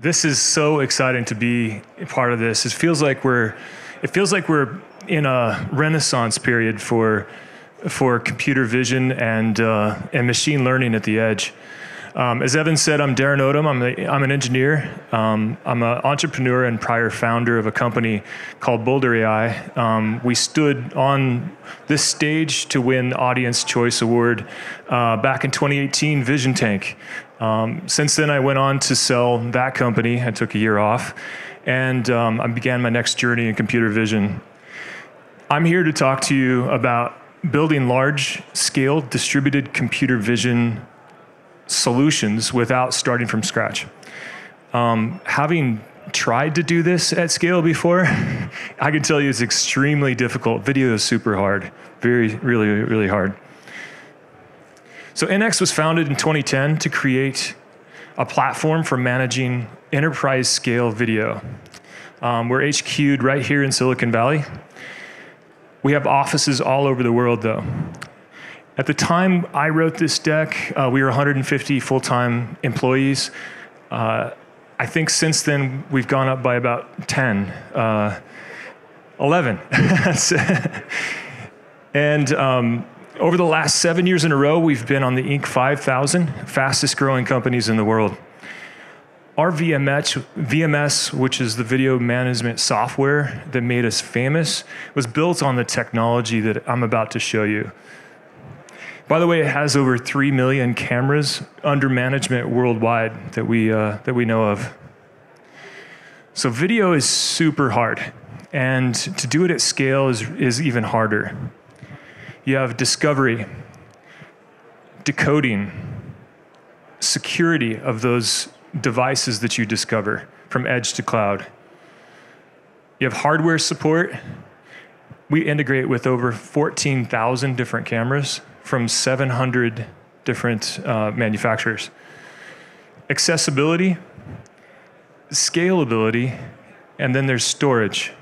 This is so exciting to be a part of this. It feels like we're in a renaissance period for computer vision and machine learning at the edge. As Evan said, I'm Darren Odom. I'm an engineer. I'm an entrepreneur and prior founder of a company called Boulder AI. We stood on this stage to win the Audience Choice Award back in 2018, Vision Tank. Since then, I went on to sell that company. I took a year off, and I began my next journey in computer vision. I'm here to talk to you about building large-scale distributed computer vision solutions without starting from scratch. Having tried to do this at scale before, I can tell you it's extremely difficult. Video is super hard, really hard. So NX was founded in 2010 to create a platform for managing enterprise scale video. We're HQ'd right here in Silicon Valley. We have offices all over the world though. At the time I wrote this deck, we were 150 full-time employees. I think since then we've gone up by about 10, 11. And over the last 7 years in a row, we've been on the Inc. 5000, fastest growing companies in the world. Our VMS, which is the video management software that made us famous, was built on the technology that I'm about to show you. By the way, it has over 3 million cameras under management worldwide that we know of. So video is super hard, and to do it at scale is even harder. You have discovery, decoding, security of those devices that you discover from edge to cloud. You have hardware support. We integrate with over 14,000 different cameras from 700 different manufacturers. Accessibility, scalability, and then there's storage.